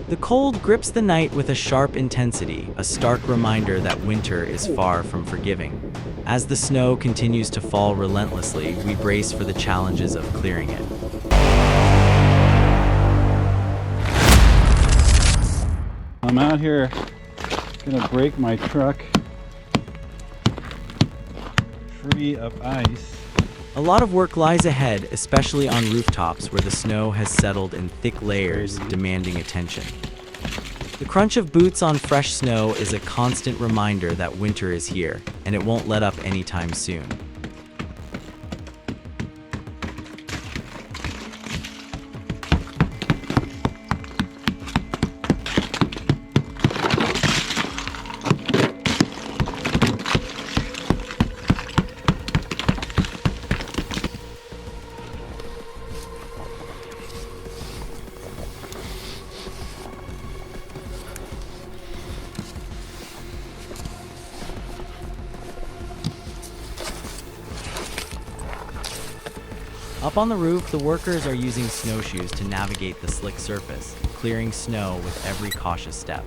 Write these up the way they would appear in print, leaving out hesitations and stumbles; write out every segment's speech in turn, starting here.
The cold grips the night with a sharp intensity, a stark reminder that winter is far from forgiving. As the snow continues to fall relentlessly, we brace for the challenges of clearing it. I'm out here gonna break my truck free of ice. A lot of work lies ahead, especially on rooftops where the snow has settled in thick layers, demanding attention. The crunch of boots on fresh snow is a constant reminder that winter is here, and it won't let up anytime soon. Up on the roof, the workers are using snowshoes to navigate the slick surface, clearing snow with every cautious step.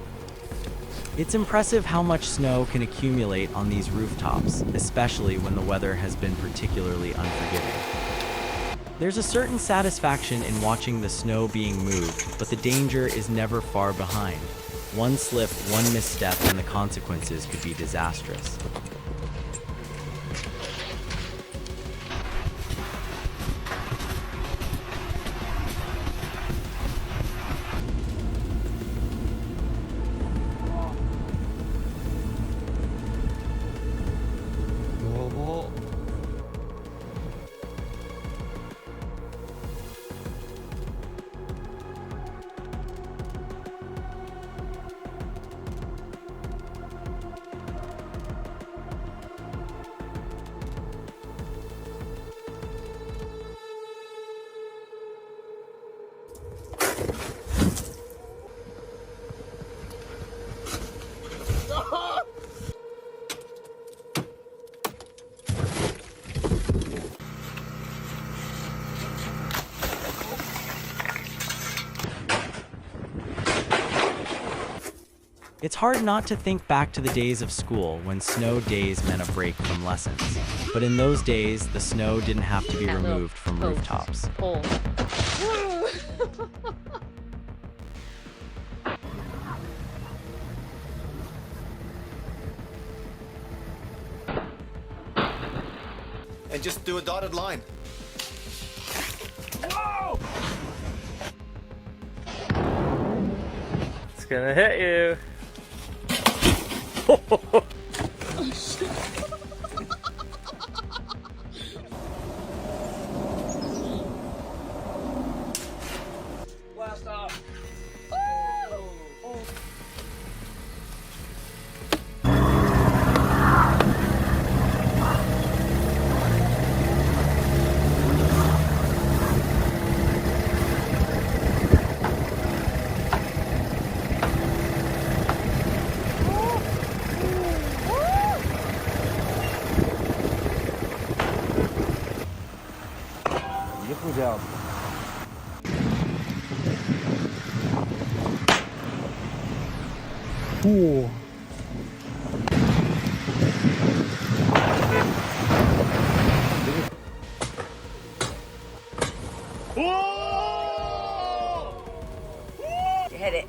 It's impressive how much snow can accumulate on these rooftops, especially when the weather has been particularly unforgiving. There's a certain satisfaction in watching the snow being moved, but the danger is never far behind. One slip, one misstep, and the consequences could be disastrous. It's hard not to think back to the days of school when snow days meant a break from lessons. But in those days, the snow didn't have to be removed from rooftops. And just do a dotted line. Whoa! It's gonna hit you. Oh shit. Blast off. Down. Ooh. You hit it.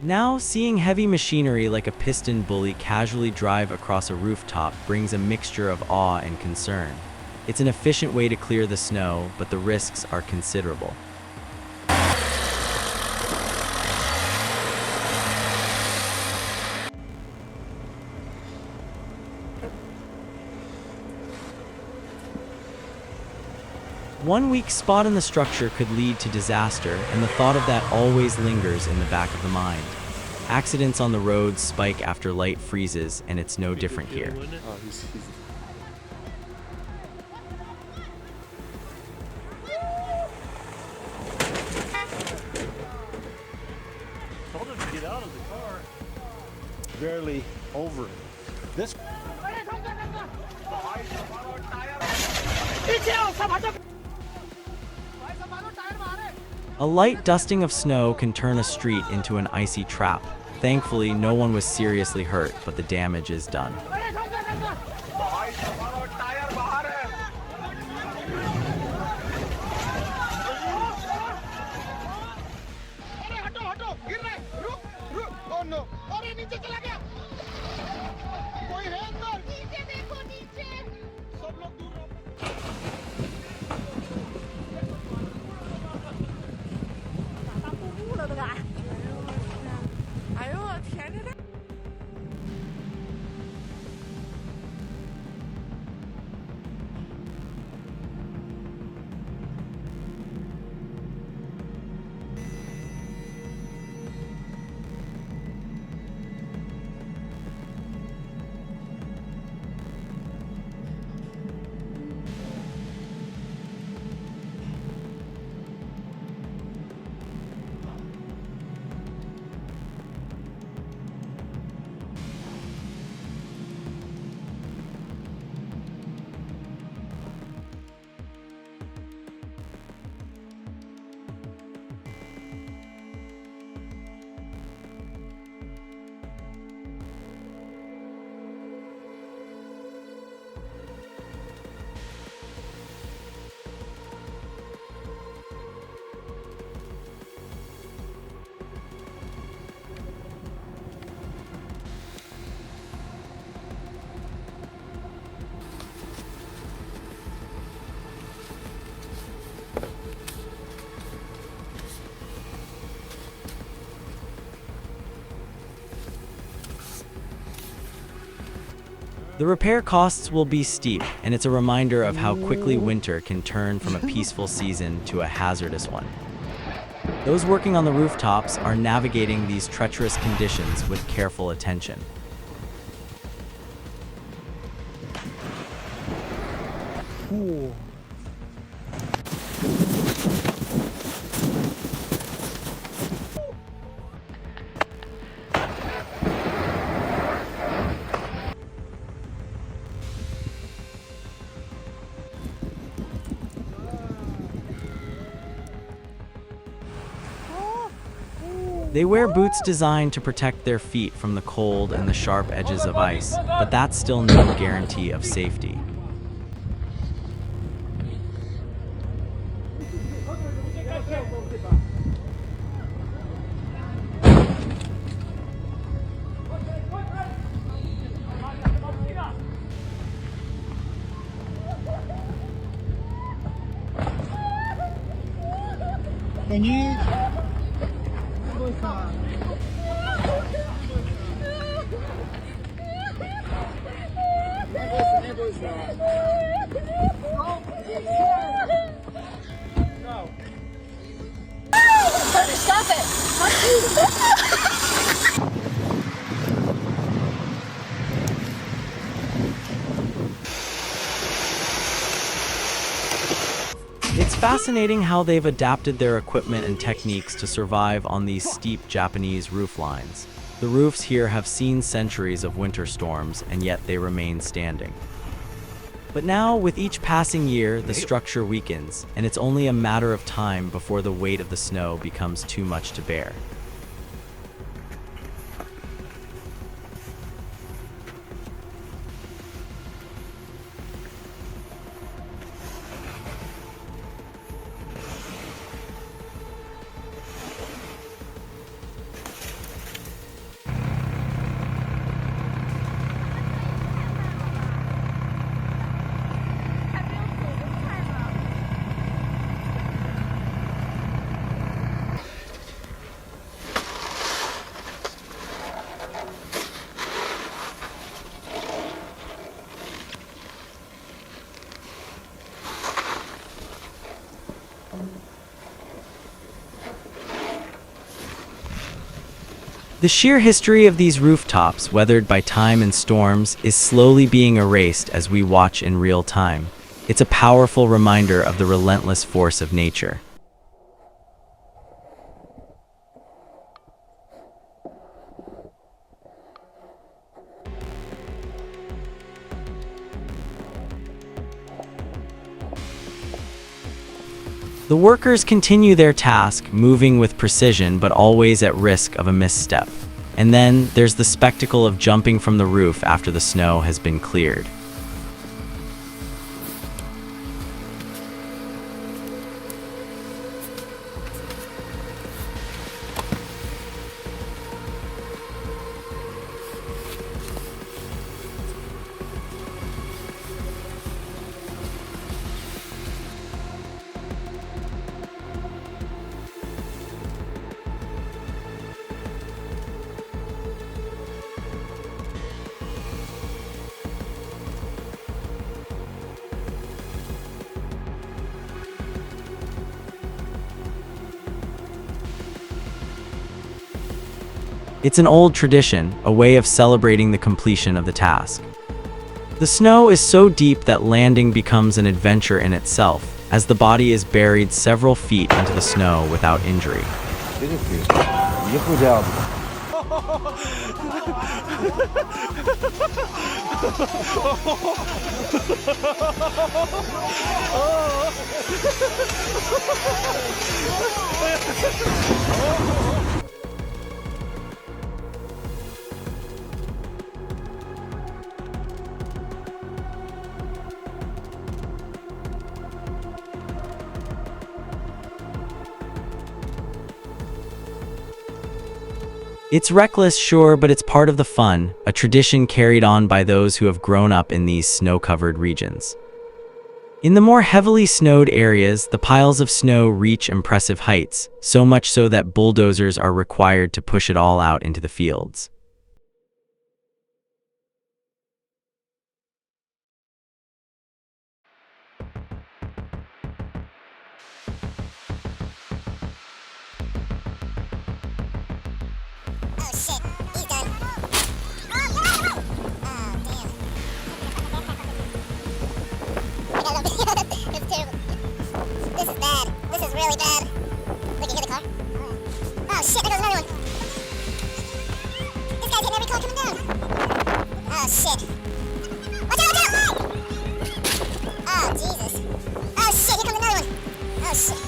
Now, seeing heavy machinery like a piston bully casually drive across a rooftop brings a mixture of awe and concern. It's an efficient way to clear the snow, but the risks are considerable. One weak spot in the structure could lead to disaster, and the thought of that always lingers in the back of the mind. Accidents on the road spike after light freezes, and it's no different here. Told him to get out of the car. Barely over it. This. A light dusting of snow can turn a street into an icy trap. Thankfully, no one was seriously hurt, but the damage is done. The repair costs will be steep, and it's a reminder of how quickly winter can turn from a peaceful season to a hazardous one. Those working on the rooftops are navigating these treacherous conditions with careful attention. Cool. They wear boots designed to protect their feet from the cold and the sharp edges of ice, but that's still no guarantee of safety. Stop it! It's fascinating how they've adapted their equipment and techniques to survive on these steep Japanese roof lines. The roofs here have seen centuries of winter storms, and yet they remain standing. But now, with each passing year, the structure weakens, and it's only a matter of time before the weight of the snow becomes too much to bear. The sheer history of these rooftops, weathered by time and storms, is slowly being erased as we watch in real time. It's a powerful reminder of the relentless force of nature. The workers continue their task, moving with precision but always at risk of a misstep. And then there's the spectacle of jumping from the roof after the snow has been cleared. It's an old tradition, a way of celebrating the completion of the task. The snow is so deep that landing becomes an adventure in itself, as the body is buried several feet into the snow without injury. It's reckless, sure, but it's part of the fun, a tradition carried on by those who have grown up in these snow-covered regions. In the more heavily snowed areas, the piles of snow reach impressive heights, so much so that bulldozers are required to push it all out into the fields. Oh shit, he's done. Oh damn. I got no video. It's terrible. This is bad. This is really bad. Look, you hear the car? Oh shit, there goes another one. This guy's hitting every car coming down. Oh shit. Watch out, watch out! Oh Jesus. Oh shit, here comes another one. Oh shit.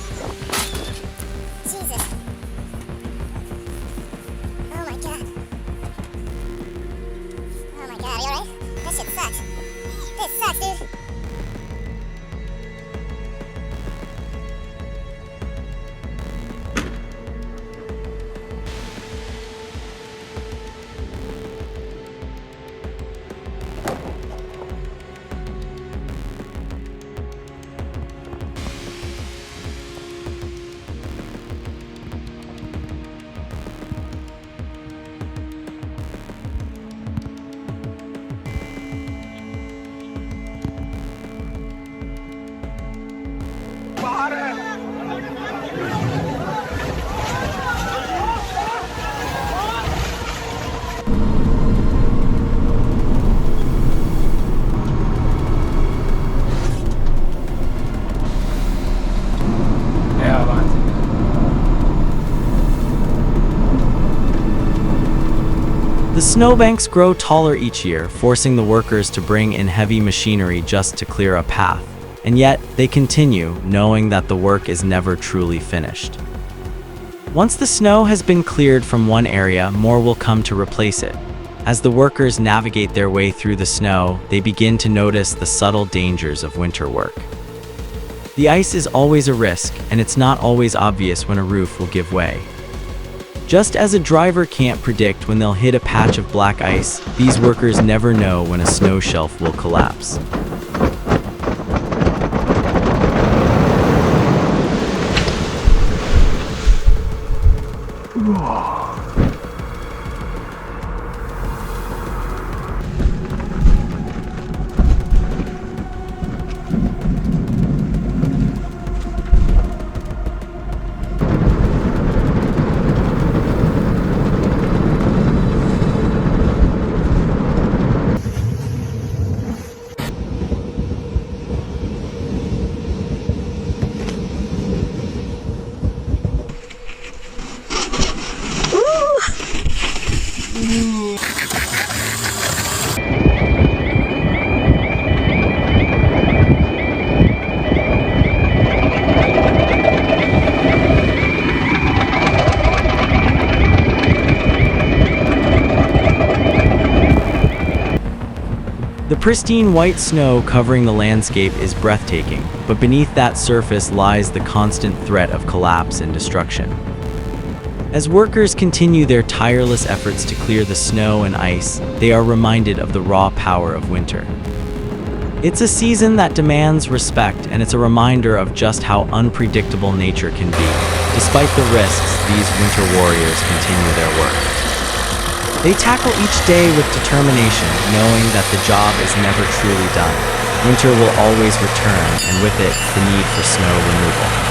Jesus. Oh my god. Oh my god, are you alright? That shit sucks. This sucks, dude. The snowbanks grow taller each year, forcing the workers to bring in heavy machinery just to clear a path. And yet, they continue, knowing that the work is never truly finished. Once the snow has been cleared from one area, more will come to replace it. As the workers navigate their way through the snow, they begin to notice the subtle dangers of winter work. The ice is always a risk, and it's not always obvious when a roof will give way. Just as a driver can't predict when they'll hit a patch of black ice, these workers never know when a snow shelf will collapse. pristine white snow covering the landscape is breathtaking, but beneath that surface lies the constant threat of collapse and destruction. As workers continue their tireless efforts to clear the snow and ice, they are reminded of the raw power of winter. It's a season that demands respect, and it's a reminder of just how unpredictable nature can be. Despite the risks, these winter warriors continue their work. They tackle each day with determination, knowing that the job is never truly done. Winter will always return, and with it, the need for snow removal.